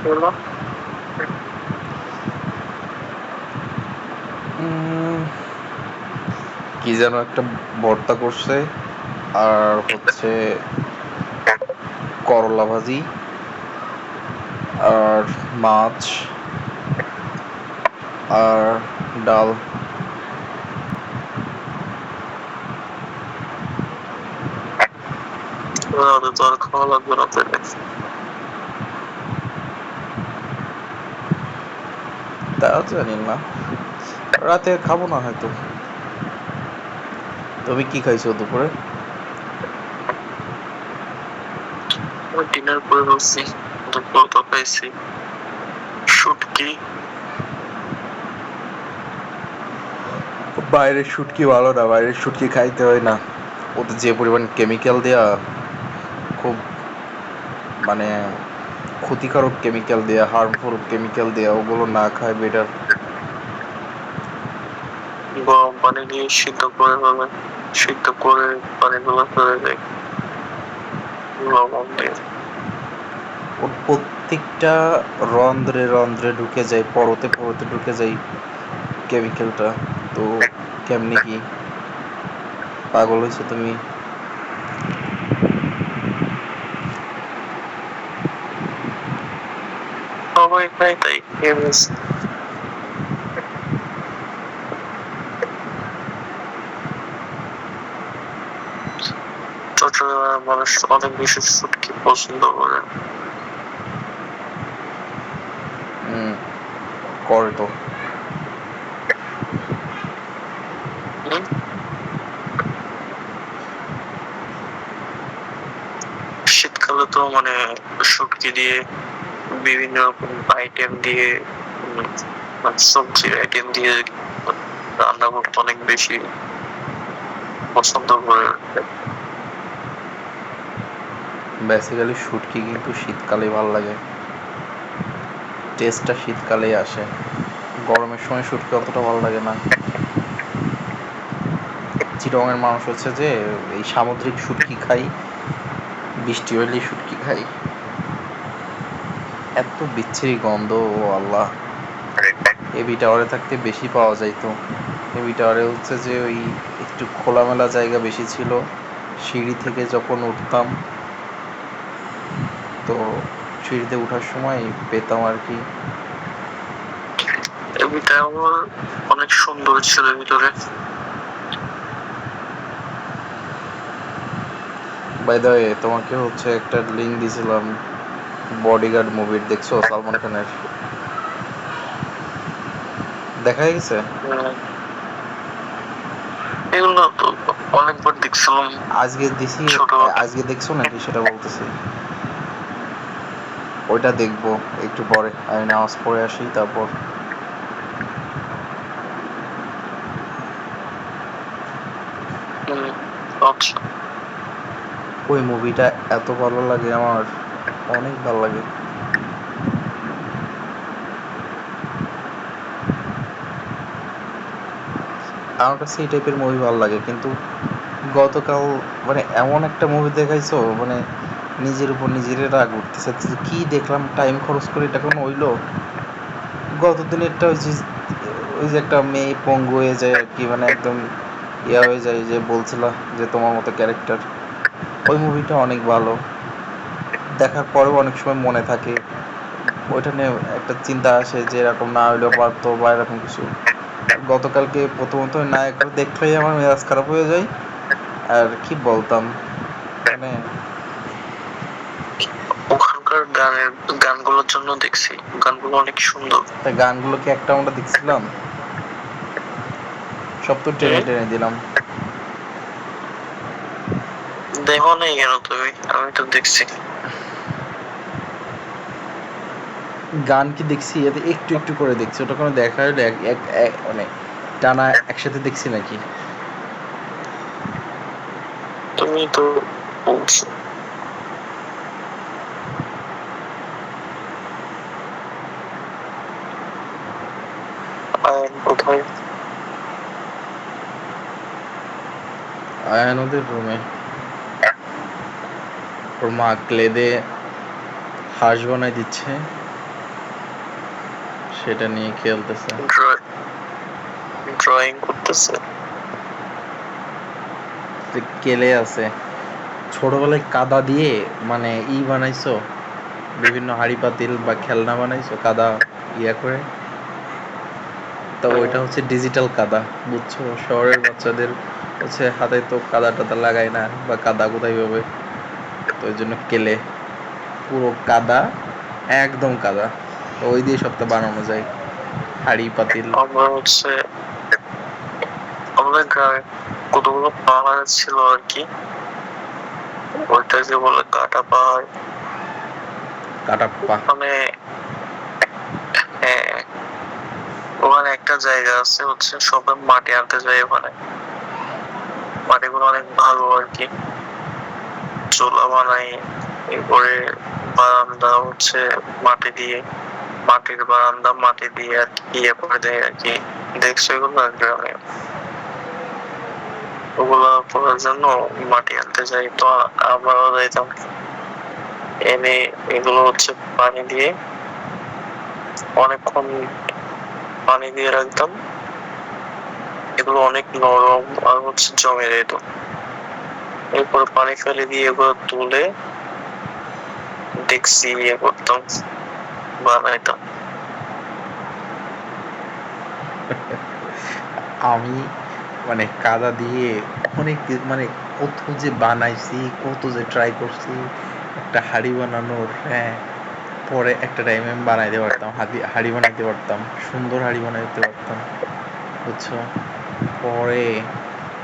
বলো। কি যেন একটা ভর্তা করছে, আর হচ্ছে করলা ভাজি, আর মাছ, আর ডাল। রাতে তো আর খাওয়া লাগবে না তাহলে। তা জানি না, রাতে খাবো না হয়তো। তুমি কি খাইছো দুপুরে? আমি ডিনার করে বলছি, দুপুরে তো খাইছি শুটকি। বাইরের শুটকি ভালো না, বাইরের শুটকি খাইতে হয় না। ওতে যে পরিমাণ কেমিক্যাল দেয়া, খুব মানে ক্ষতিকারক কেমিক্যাল দেয়া, হার্মফুল কেমিক্যাল দেয়া, ওগুলো না খায় বেটার। গরম পানি দিয়ে সিদ্ধ করে ফেলে, সিদ্ধ করে পানিগুলো ফেলে দেয় লবণ দিয়ে। ওর প্রত্যেকটা রন্ধ্রে রন্ধ্রে ঢুকে যায়, পরতে পরতে ঢুকে যায় কেমিক্যালটা। তো কেমনি কি, পাগল হয়েছো তুমি? সবাই খায় তাই খেয়ে ফেলছি। চট্টগ্রামের মানুষ অনেক বেশি শুটকি পছন্দ করে। করে তো। হুম? শীতকালে তো মানে শুটকি দিয়ে বিভিন্ন রকম আইটেম দিয়ে, উম, মানে সবজির আইটেম দিয়ে রান্না করতে অনেক বেশি পছন্দ করে। বেসিক্যালি শুটকি কিন্তু শীতকালেই ভালো লাগে, টেস্টটা শীতকালেই আসে। গরমের সময় শুটকি অতটা ভালো লাগে না। চিটংয়ের মানুষ হচ্ছে যে এই সামুদ্রিক শুটকি খাই, বৃষ্টি হইলেই শুটকি খাই। এত বিচ্ছিরি গন্ধ, ও আল্লাহ। এবি টাওয়ারে থাকতে বেশি পাওয়া যাইতো। এবি টাওয়ারে হচ্ছে যে ওই একটু খোলামেলা জায়গা বেশি ছিল, সিঁড়ি থেকে যখন উঠতাম, তো সিঁড়িতে উঠার সময় পেতাম আর কি। এমনিতে আমার অনেক সুন্দর ছিল ভিতরে। বাই দ্য ওয়ে, তোমাকে হচ্ছে একটা লিঙ্ক দিয়েছিলাম বডিগার্ড মুভির, দেখছো সালমান খানের? দেখা গেছে? এগুলো তো অনেকবার দেখছিলাম আজকে দিছি, ছোটবেলায়। আজকে দেখছো নাকি সেটা বলতেছি। ওইটা দেখবো একটু পরে, আমি নামাজ পড়ে আসি তারপর। হুম, আচ্ছা। ওই মুভিটা এত ভালো লাগে আমার, অনেক ভালো লাগে। আমার কাছে এই টাইপের মুভি ভালো লাগে, কিন্তু গতকাল মানে এমন একটা মুভি দেখাইছো, মানে নিজের উপর নিজেরই রাগ উঠতেছে যে কি দেখলাম, টাইম খরচ করে এটা কোনো হইলো। গত দিনেরটা ওই যে একটা মেয়ে পঙ্গু হয়ে যায় আর কি, মানে একদম ইয়া হয়ে যায়, যে বলছিলা যে তোমার মতো ক্যারেক্টার। ওই মুভিটা অনেক ভালো, দেখার পরেও অনেক সময় মনে থাকে। ওইটা নিয়ে একটা চিন্তা আসে যে এরকম না হইলেও পারতো বা এরকম কিছু। আর গতকালকে প্রথমত নায়কটা দেখলেই আমার মেজাজ খারাপ হয়ে যায়। আর কি বলতাম, মানে ওখানকার গানগুলোর জন্য দেখছি, গানগুলো অনেক সুন্দর। তা গানগুলো কি একটা আমরা দেখছিলাম? সব তো টেনে হুম? টেনে দিলাম। দেখো নাই কেন তুমি? আমি তো দেখছি। গান কি দেখছি, এতে একটু একটু করে দেখছি, ওটা কোনো দেখা হলো মানে টানা একসাথে দেখছি নাকি? তুমি তো বলছো। কোথায়? আয়ান ওদের রুমে, ওর মা ক্লে দিয়ে হাঁস বানাই দিচ্ছে, সেটা নিয়ে খেলতেছে। ড্রয়িং করতেছে। কেলে আছে ছোটবেলায় কাদা দিয়ে মানে বানাইছো, বিভিন্ন হাড়ি পাতিল বা খেলনা বানাইছো কাদা ইয়া করে? তো ওইটা হচ্ছে ডিজিটাল কাদা, বুঝছো? শহরের বাচ্চাদের হচ্ছে হাতে তো কাদা টাদা লাগায় না, বা কাদা কোথায় পাবে? তো ওই জন্য কেলে পুরো কাদা, একদম কাদা, তো ওই দিয়ে সবটা বানানো যায়, হাড়ি পাতিল। আমরা হচ্ছে আমাদের গ্রামে কতগুলো পাহাড় ছিল আর কি, ওইটা যে বলে কাটা পাহাড়, কাটাপ্পা। মানে হ্যাঁ, ওখানে একটা জায়গা আছে হচ্ছে সবাই মাটি আনতে যায়, ওখানে মাটিগুলো অনেক ভালো আর কি, চোলা বানাই, এরপরে বারান্দা হচ্ছে মাটি দিয়ে, মাটির বারান্দা মাটি দিয়ে আর কি ইয়ে করে দেয় আর কি। দেখছো এগুলো গ্রামে? ওগুলা করার জন্য মাটি আনতে যাই, তো আমরাও যাইতাম, এনে এগুলো হচ্ছে পানি দিয়ে অনেকক্ষণ পানি দিয়ে রাখতাম, এগুলো অনেক নরম আর হচ্ছে জমে যেত, এরপরে পানি ফেলে দিয়ে এগুলো তুলে দেখছি ইয়ে করতাম, বানাইতাম। আমি মানে কাদা দিয়ে অনেক মানে কত যে বানাইছি, কত যে ট্রাই করছি একটা হাঁড়ি বানানোর। হ্যাঁ, পরে একটা টাইমে আমি বানাইতে পারতাম, হাঁড়ি বানাইতে পারতাম, সুন্দর হাঁড়ি বানাইতে পারতাম, বুঝছো? পরে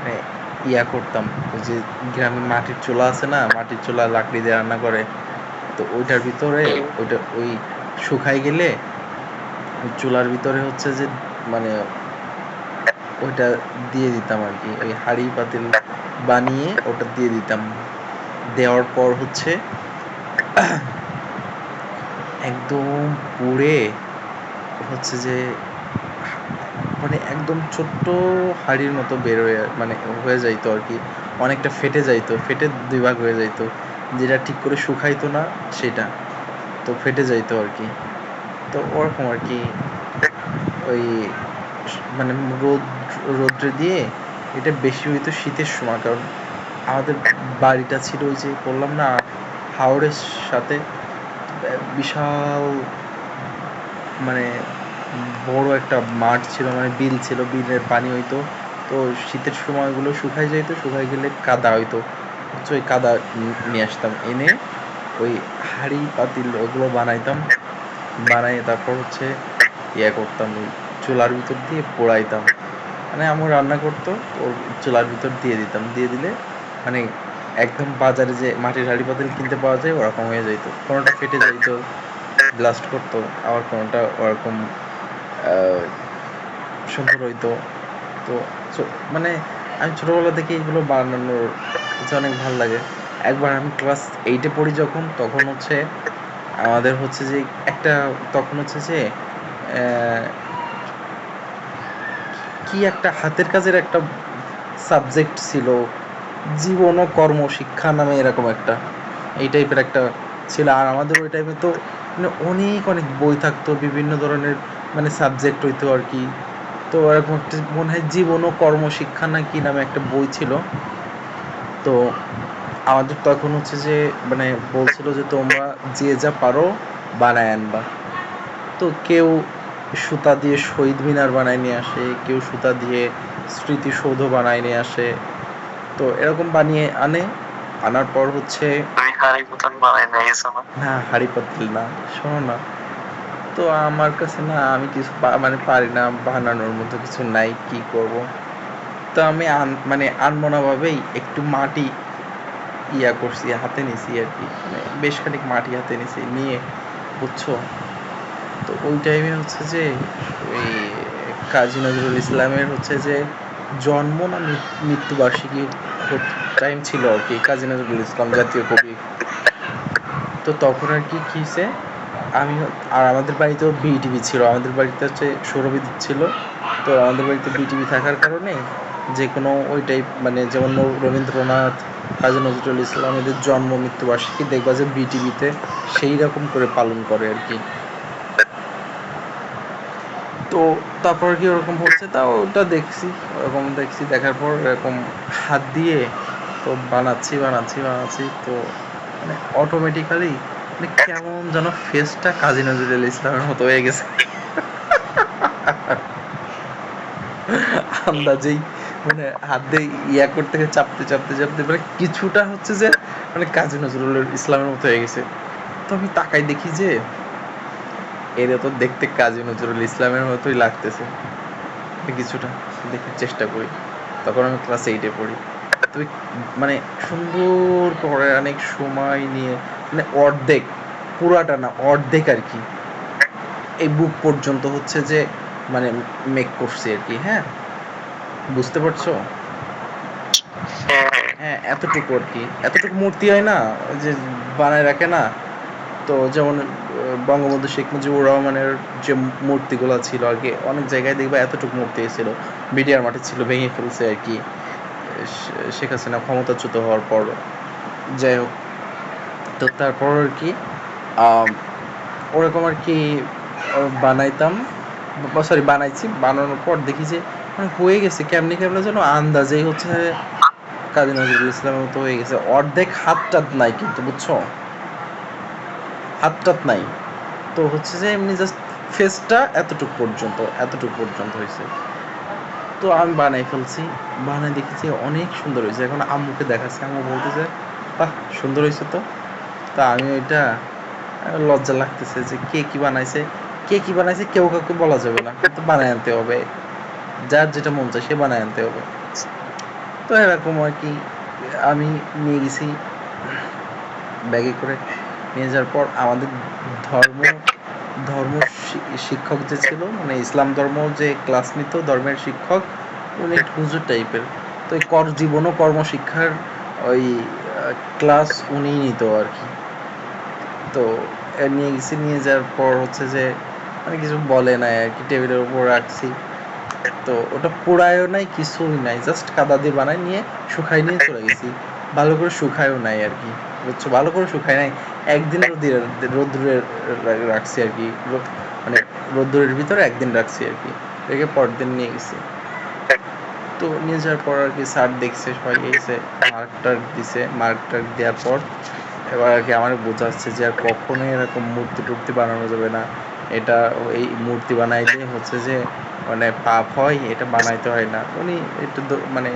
মানে ইয়া করতাম, ওই যে গ্রামে মাটির চুলা আছে না, মাটির চুলা লাকড়ি দিয়ে রান্না করে, তো ওইটার ভিতরে ওই শুকাই গেলে ওই চুলার ভিতরে হচ্ছে যে মানে ওইটা দিয়ে দিতাম আর কি, ওই হাঁড়ি পাতিল বানিয়ে ওটা দিয়ে দিতাম। দেওয়ার পর হচ্ছে একদম পুড়ে হচ্ছে যে মানে একদম ছোট্ট হাঁড়ির মতো বের হয়ে মানে হয়ে যাইতো আর কি, অনেকটা ফেটে যাইতো, ফেটে দুই ভাগ হয়ে যাইতো, যেটা ঠিক করে শুকাইতো না সেটা, তো ফেটে যাইতো আর কি। তো ওরকম আর কি, ওই মানে রোদ্রে দিয়ে এটা বেশি হইতো শীতের সময়, কারণ আমাদের বাড়িটা ছিল ওই যে বললাম না হাওরের সাথে, বিশাল মানে বড় একটা মাঠ ছিল, মানে বিল ছিল, বিলের পানি হইতো, তো শীতের সময়গুলো শুকাই যাইত, শুকাই গেলে কাদা হইতো, ওই কাদা নিয়ে আসতাম, এনে ওই হাঁড়ি পাতিল ওগুলো বানাইতাম, বানাই তারপর হচ্ছে ইয়ে করতাম, ওই চুলার ভিতর দিয়ে পোড়াইতাম, মানে আমার রান্না করতো, ওর চুলার ভিতর দিয়ে দিতাম, দিয়ে দিলে মানে একদম বাজারে যে মাটির হাঁড়ি পাতিল কিনতে পাওয়া যায় ওরকম হয়ে যাইতো, কোনোটা ফেটে যাইতো, ব্লাস্ট করতো, আবার কোনোটা ওরকম সুন্দর হইতো। তো মানে আমি ছোটোবেলা থেকে এগুলো বানানোর কাছে অনেক ভালো লাগে। একবার আমি ক্লাস 8-এ পড়ি যখন, তখন হচ্ছে আমাদের হচ্ছে যে একটা তখন হচ্ছে যে কি একটা হাতের কাজের একটা সাবজেক্ট ছিল, জীবন ও কর্মশিক্ষা নামে এরকম একটা, এই টাইপের একটা ছিল, আর আমাদের ওই টাইমে তো মানে অনেক অনেক বই থাকতো, বিভিন্ন ধরনের মানে সাবজেক্ট হইতো আর কি, তো এরকম একটা মনে হয় জীবন ও কর্মশিক্ষা না কি নামে একটা বই ছিল। তো আমাদের তখন হচ্ছে যে মানে বলছিল যে তোমরা যে যা পারো বানায় আনবা, তো কেউ সুতা দিয়ে শহীদ মিনার বানায় নিয়ে আসে, কেউ সুতা দিয়ে স্মৃতিসৌধ বানায় নিয়ে আসে, তো এরকম বানিয়ে আনে, আনার পর হচ্ছে না হাঁড়ি পাতিল না, শোনো না, তো আমার কাছে না আমি কিছু মানে পারি না, বানানোর মতো কিছু নাই, কি করব? তো আমি মানে আনমনা ভাবেই একটু মাটি ইয়া করছি, হাতে নিছি আর কি, মানে বেশ খানিক মাটি হাতে নিছি, নিয়ে বুঝছো, তো ওই টাইমে হচ্ছে যে ওই কাজী নজরুল ইসলামের হচ্ছে যে জন্ম না মৃত্যুবার্ষিকী টাইম ছিল আর কি, কাজী নজরুল ইসলাম জাতীয় কবি, তো তখন আর কি হয়েছে, আমি আর আমাদের বাড়িতেও বিটিভি ছিল, আমাদের বাড়িতে হচ্ছে সৌরবিদ্যুৎ ছিল, তো আমাদের বাড়িতে বিটিভি থাকার কারণে যে কোনো ওই টাইপ মানে যেমন রবীন্দ্রনাথ, কাজী নজরুল ইসলাম এদের জন্ম মৃত্যুবার্ষিকী দেখবা যে বিটিভিতে সেই রকম করে পালন করে আর কি। তো তারপর কি ওরকম হচ্ছে, তা ওটা দেখছি, ওরকম দেখছি, দেখার পর এরকম হাত দিয়ে তো বানাচ্ছি বানাচ্ছি বানাচ্ছি, তো মানে অটোমেটিক্যালি মানে কেমন যেন ফেসটা কাজী নজরুল ইসলামের মতো হয়ে গেছে আন্দাজেই, মানে হাত দিয়ে ইয়া করতে গিয়ে চাপতে চাপতে চাপতে মানে কিছুটা হচ্ছে যে মানে কাজী নজরুল ইসলামের মতো হয়ে গেছে। তো আমি তাকাই দেখি যে এরা তো দেখতে কাজী নজরুল ইসলামের মতোই লাগতেছে কিছুটা, দেখার চেষ্টা করি। তখন আমি ক্লাস 8-এ পড়ি। তবে মানে সুন্দর করে অনেক সময় নিয়ে মানে অর্ধেক, পুরাটা না অর্ধেক আর কি, এই বুক পর্যন্ত হচ্ছে যে মানে মেক করছি আর কি। হ্যাঁ, বুঝতে পারছো? হ্যাঁ, হ্যাঁ। হ্যাঁ, এতটুকু আর কি, এতটুকু মূর্তি হয় না ওই যে বানায় রাখে না, তো যেমন বঙ্গবন্ধু শেখ মুজিবুর রহমানের যে মূর্তিগুলো ছিল আর কি, অনেক জায়গায় দেখবা এতটুকু মূর্তি ছিল, বিডিআর মাঠে ছিল, ভেঙে ফেলছে আর কি শেখ হাসিনা ক্ষমতাচ্যুত হওয়ার পর। যাই হোক, তো তারপর আর কি ওরকম আর কি বানাইতাম, সরি বানাইছি, বানানোর পর দেখি যে মানে হয়ে গেছে কেমনি কেমনি যেন আন্দাজেই হচ্ছে কাজী নজরুল ইসলামের মতো হয়ে গেছে। অর্ধেক হাত টাত নাই কিন্তু, বুঝছো, হাত টাত নাই, তো হচ্ছে যে এমনি জাস্ট ফেসটা এতটুক পর্যন্ত হয়েছে। তো আমি বানাই ফেলছি, বানাই দেখেছি অনেক সুন্দর হয়েছে। এখন আম্মুকে দেখাচ্ছি, আম্মু বলতেছে বাহ সুন্দর হয়েছে তো। তা আমি ওইটা লজ্জা লাগতেছে যে কে কি বানাইছে কেউ কাউকে বলা যাবে না, কিন্তু বানায় আনতে হবে, যার যেটা মন চায় সে বানায় আনতে হবে। তো এরকম আর কি আমি নিয়ে গেছি ব্যাগে করে। নিয়ে যাওয়ার পর আমাদের ধর্ম ধর্ম শিক্ষক যে ছিল, মানে ইসলাম ধর্ম যে ক্লাস নিত, ধর্মের শিক্ষক, উনি একটু হুজুর টাইপের। তো এই জীবন ও কর্মশিক্ষার ওই ক্লাস উনিই নিত আর কি। তো নিয়ে গেছি, নিয়ে যাওয়ার পর হচ্ছে যে মানে কিছু বলে নাই আর কি, টেবিলের উপর রাখছি। তো ওটা পোড়ায়ও নাই, কিছুই নাই, জাস্ট কাদা দিয়ে বানাই নিয়ে শুকাই নিয়ে চলে গেছি। ভালো করে শুকায়ও নাই আর কি, বুঝছো, ভালো করে শুকায় নাই। একদিন রোদ্দুরে রাখছি আর কি, মানে রোদ্দুরের ভিতরে একদিন রাখছি আর কি, রেখে পরদিন নিয়ে গেছি। তো নিয়ে যাওয়ার পর আর কি স্যার দেখছে, সবাই গেছে, মার্ক টার্ক দেওয়ার পর এবার আর কি আমার বোঝাচ্ছে যে আর কখনোই এরকম মূর্তি টুর্তি বানানো যাবে না, এটা এই মূর্তি বানাইলে হচ্ছে যে মানে পাপ হয়, এটা বানাইতে হয় না। উনি একটু মানে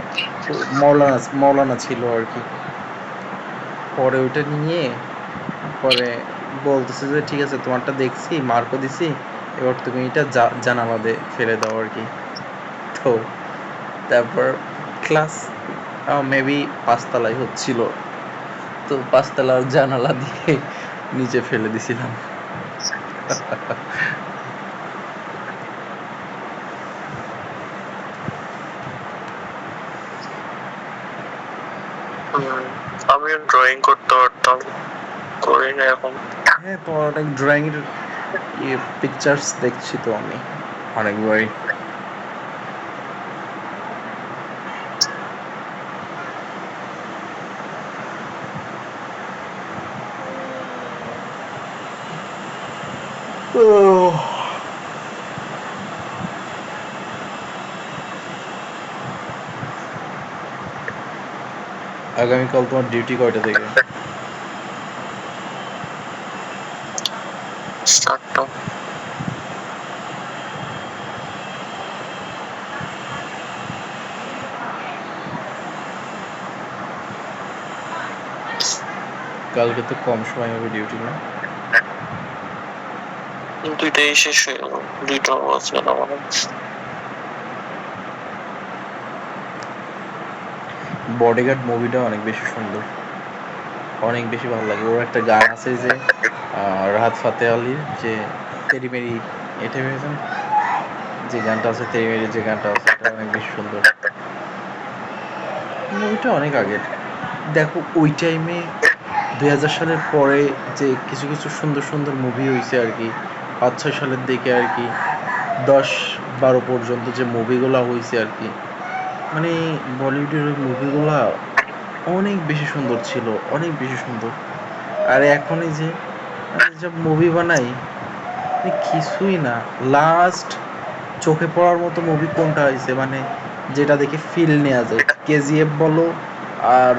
মৌলানা ছিল আর কি। পরে ওইটা নিয়ে পরে বলতেছে যে ঠিক আছে তোমারটা দেখছি, মার্কও দিছি, এবার তুমি এটা জানালা দিয়ে ফেলে দাও আর কি। তো তারপর ক্লাস মেবি 5 তলায় হচ্ছিল, তো 5 তলার জানালা দিয়ে নিচে ফেলে দিছিলাম। আমিও ড্রয়িং করতে পারতাম, করি না এখন। হ্যাঁ, তো অনেক ড্রয়িং এর পিকচার্স দেখছি তো আমি অনেকবারই। আগামীকাল তোমার ডিউটি কয়টা থেকে? স্টার্টটা কালকে তো কম সময় হবে ডিউটি না? দুইটাই শেষ হয়ে গেল, দুইটা আছে আমার। বডিগার্ড মুভিটা অনেক বেশি সুন্দর, অনেক বেশি ভালো লাগে। ওর একটা গান আছে যে রাহাত ফাতে আলির যে তেরি মেরি, এটা ভেবেছেন যে গানটা আছে, তেরি মেরি যে গানটা আছে, এটা অনেক বেশি সুন্দর। মুভিটা অনেক আগের, দেখো ওই টাইমে 2000 সালের পরে যে কিছু কিছু সুন্দর সুন্দর মুভি হয়েছে আর কি, 5-6 সালের দিকে আর কি, 10-12 পর্যন্ত যে মুভিগুলো হয়েছে আর কি, মানে বলিউডের ওই মুভিগুলা অনেক বেশি সুন্দর ছিল, অনেক বেশি সুন্দর। আর এখন এই যে মুভি বানাই কিছুই না। লাস্ট চোখে পড়ার মতো মুভি কোনটা হয়েছে, মানে যেটা দেখে ফিল নেওয়া যায়? কেজিএফ বলো আর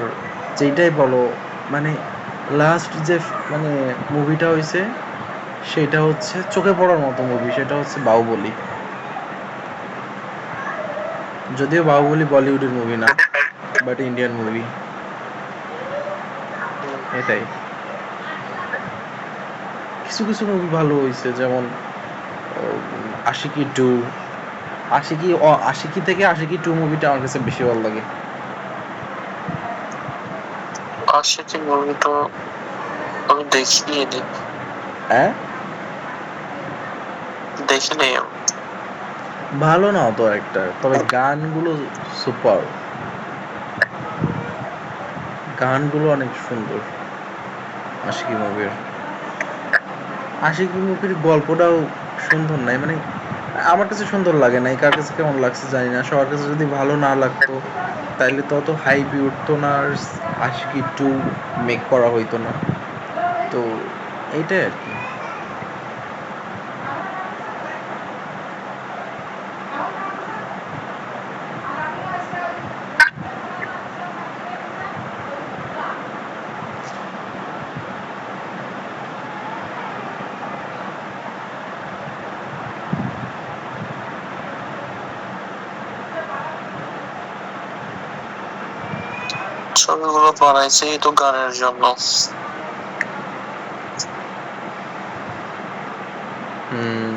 যেটাই বলো, মানে লাস্ট যে মানে মুভিটা হয়েছে সেটা হচ্ছে চোখে পড়ার মতো মুভি, সেটা হচ্ছে বাহুবলী। যদিও বাহুবলী বলিউডের মুভি না, বাট ইন্ডিয়ান মুভি। এটাই, কিছু কিছু মুভি ভালো হয়েছে, যেমন আশিকি টু। আশিকি থেকে আশিকি টু মুভিটা আমার কাছে বেশি ভালো লাগে। আশিকি মুভি তো আমি দেখিনি, হ্যাঁ, দেখিনি আমি। ভালো না তো একটা, তবে গানগুলো সুপার, গানগুলো অনেক সুন্দর আশিকি মুভির। আশিকি মুভির গল্পটাও সুন্দর নাই, মানে আমার কাছে সুন্দর লাগে নাই, কার কাছে কেমন লাগছে জানি না। সবার কাছে যদি ভালো না লাগতো তাইলে তো অত হাইপই উঠতো না, আর আশিকি টু মেক করা হইতো না। তো এইটাই আর কি। ছবিগুলো বানাইছে এই তো গানের জন্য। হুম।